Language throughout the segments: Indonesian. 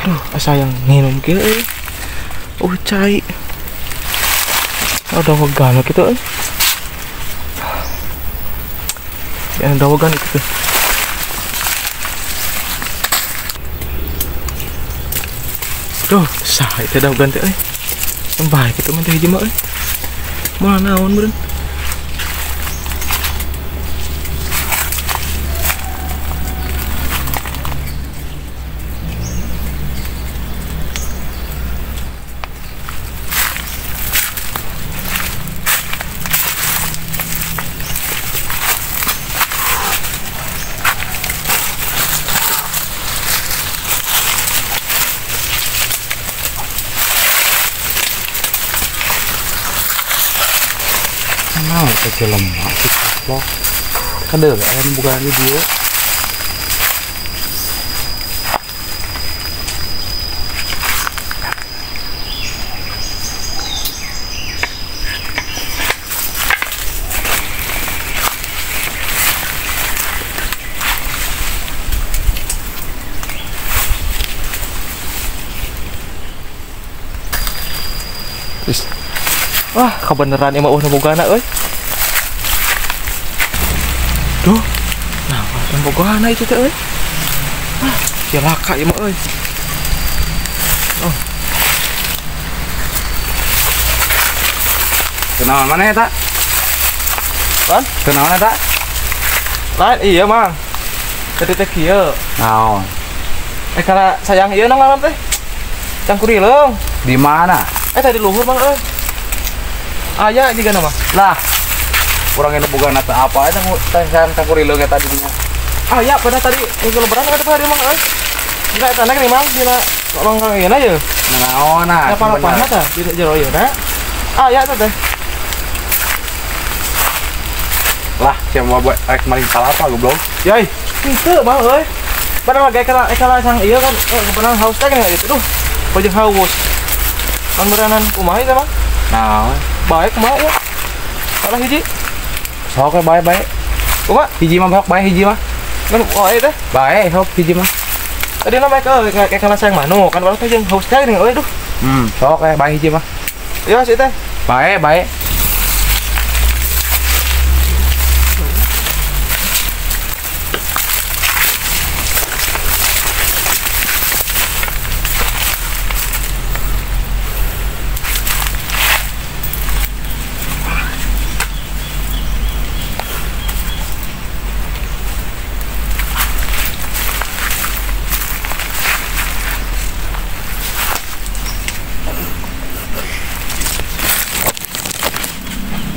Aduh, sayang minum kieu euy. Cai. Ada wegan gitu euy. Ya ada wegan gitu. Duh, sah itu ada wegan teh euy. Baik itu mah teh hiji mah euy. Moal naon beureun. Nah, kecil lemak sih vlog. Kan ada kan bukan video. Wah, kebeneran emang udah bogana euy. Duh. Nah, udah bogana itu teh euy. Ah, cilaka emang euy. Oh. Kenal mana ya, Tak? Kan? Kenal mana, Tak? Lain iya, Mang. Tadi teh kieu. Naon? Karena sayang ieu nang teh. Cangkurileung. Di mana? Tadi luhur, Mang euy. Aya juga nama. Lah. Kurang yang bukan atau apa aja tangsan kakurileung eta dinya. Aya pada tadi minggu lebaran ada hari Mang euy. Enggak eta nih Mang dina orang ieu na ye. Naon nah. Apa-apa tah di jero ieu na. Aya teh. Lah, siapa buat rek maling salah apa goblok? Yai, itu Mang euy. Padahal lagi ekala sang ieu kan kebenaran haus teh kan itu. Duh, bajeng haus. Kan berenan kumaha ieu Mang? Naon? Baik kumaha ya? Salah hiji. Sok bae-bae. Kumaha? Hiji mah bae hiji mah. Kan teh. Bae sok hiji mah. Tadi nama kayak ekala sang manuk kan baru teh jeung haus teh geuning euy duh. Sok bae hiji mah. Iya sih teh. Bae.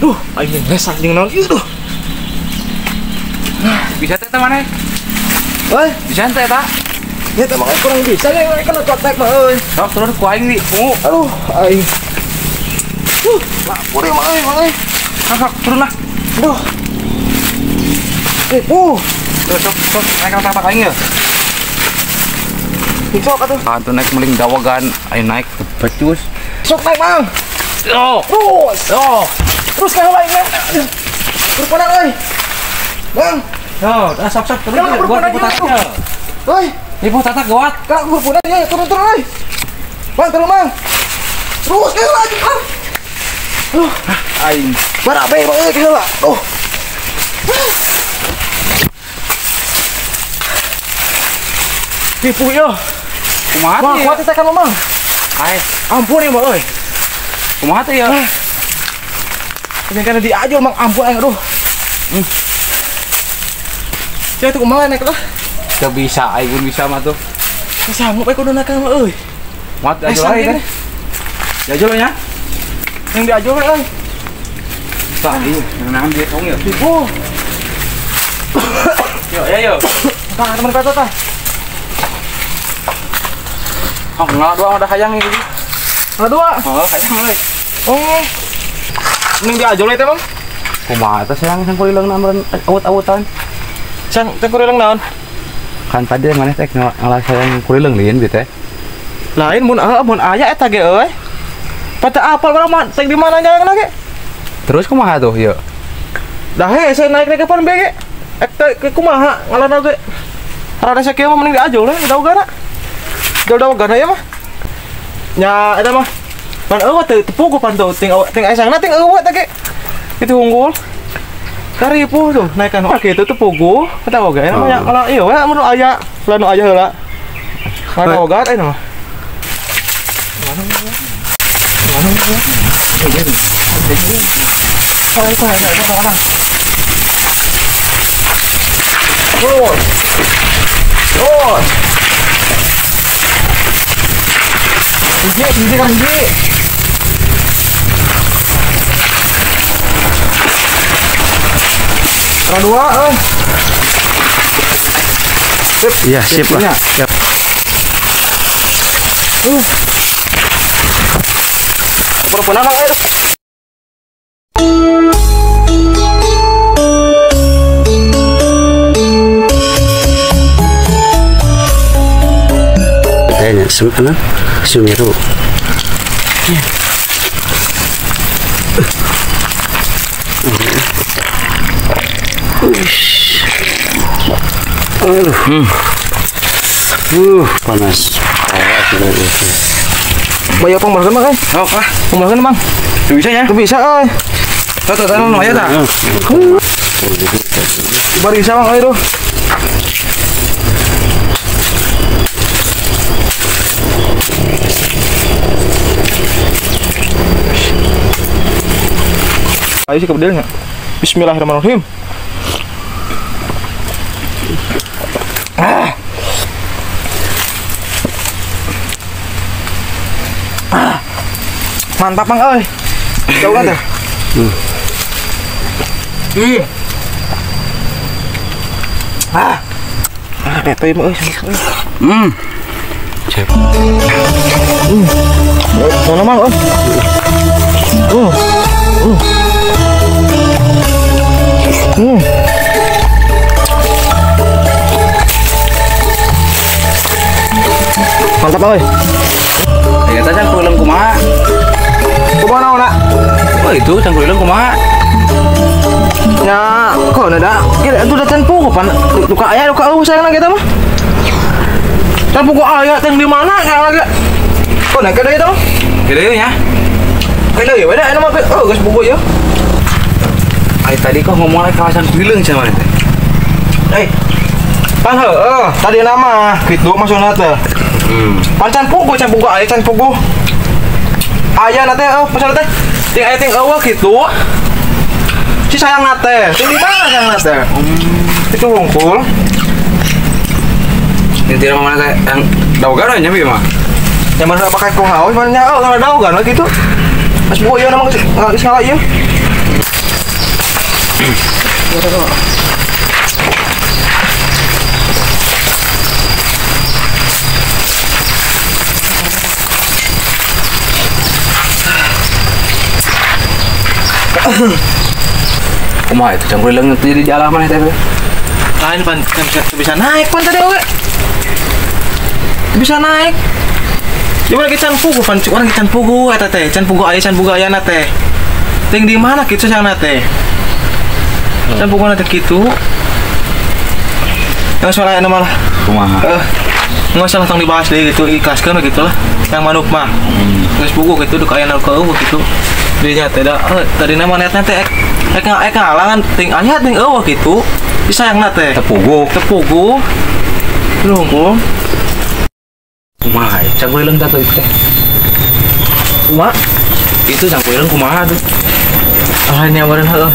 Duh, aing ngesak jeung naon ieu duh. Bisa teh mana? Euy, Bisa teh tak? ya teh makanya kurang bisa ya kan kontak mah euy. Sok turun ku aing di. Aduh, aing. Lapor ya mah euy. Sok turun lah. Aduh. Tuh sok naik ke tapak aing ya. Sok atuh. Antu naik meling dawagan, aing naik becus. Sok naik, Mang. Terus ka heula aing. Berpodang euy. Bang. Yo, sok turun Gua putarnya. Euy, Ibu tatak gawat. Kak berpodang ya turun euy. Bang, turun, Mang. Terus ka heula aja, Bang. Aing. Barabe Bang euy ka heula. Tipu ya. Kumaha Wah, teh? kuat teh kan Mang. Aing. Ampun ya, Bang euy. Kumaha teh ya? Ini kan diajol Mang, ampun aing aduh. Ya tuh kumaha naik lah. Teu bisa, aing pun bisa mah tuh. Sanggup aing kudu naik Mang euy. Mat ajol aing. Ajol nya. Yang diajol euy. Tah, ieu nang dia tong ya. Tipu. Yo. Tah, teman kata tah. Oh, ngalah doang udah hayang ini. Dua. Oh, hayang euy. Oh. Ning diajol teh, Bang. Kumaha teh sayang sang kulileung namun awut-awutan. Sang teh kulileung naon? Kan tadi maneh teh ngalah sayang kulileung leuin bi teh. Lain mun aya eta ge euy. Pada apal urang mah teh di mana jalan ge? Terus kumaha tuh, yuk? Dah saya naik ke pon bege. Ek teh kumaha ngalarna ge. Rada sakieu mah mending diajol we, da ugana. Daw gana ya mah. Nya eta mah. Pan eueuh teu tepuk pan tuh ting aisangna ting eueuh teh ge. Itu unggul. Karipuh tuh naikkan kitu teu puguh. Eta oge namanya kalau ieu we mun aya lanu aya heula. Mana ogat aya mah. Hiji kan hiji. Dua, Sip. Iya, sip lah. Siap. Berapa nama air? Kayaknya Sumiru. Panas. Bayar pembahasan bang, Oh, kah? pembahasan bang. Tuh bisa ya? Tuh bisa, Tuh, tangan ya tak? Bari bisa bang, ayo. Ayo sih kebedelnya. Bismillahirrahmanirrahim. Mantap bang, oi. Jauh kan? Beto ya, oi. Siap. Mana bang, oi? Mantap oi. Ya, tadi cangkurileng kumaha? Kumaha nak? Oh, itu cangkurileng kumaha? Ya, kok ada? Kira itu udah tempo pan. Luka ayah, luka sayang lagi mah. Tempo kok ayah teng di mana sayang lagi? Kok naik ada itu? Gede ya? Kayaknya ya beda nama geus buku ya. Ay, tadi kok ngomong lagi kawasan Kurileng sama nih. Pan tadi nama gitu maksudnya teh. Pan can pugu ayah can pugu. Ayah nate maksudnya teh. Ting ayah ting eueuh gitu. Si sayang nate, ting di mana sayang nate? Itu wungkul. Inti nama mana yang daugan aja nyambi mah. Yang mana pakai kuhau, mana kalau daugan gitu. Mas buku ya nama geus salah ieu. Kumaha itu cangkurileng itu jadi jalan mana teh? Lain pan bisa naik pan tadi oke. Bisa naik. Gimana kita can pugu pan orang kita can pugu eta teh, can pugu aya na teh. Ting di mana kitu sang na teh? Can pugu na teh kitu. Yang soal aya malah. Kumaha? Nggak usah langsung dibahas deh gitu, ikhlaskan gitu lah. Yang manuk mah. Geus pugu gitu duk aya na keueuh gitu. Dinya teh da tadi nama netna teh ek ngalangan ting aya ting eueuh gitu. Disayangna teh. Tepugu. Nunggu. Kumaha ya? Cangkurileng tatu itu teh. Kumaha? Itu cangkurileng kumaha tuh? Hanya meureun heueuh.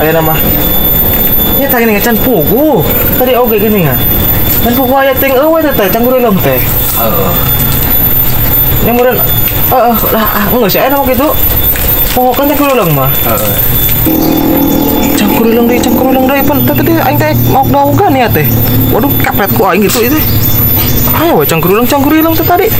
Aya nama. Ya tadi ngecan pugu. Tadi oge gini nga. Dan pugu aya ting eueuh teh cangkurileng teh. Yang meureun lah enggak sih aya gitu. Pokoknya cangkurileng mah. Cangkurileng deui pan tadi aing teh mau daugan ya teh. Waduh kapret ku aing gitu itu. Ayo we cangkurileng teh tadi.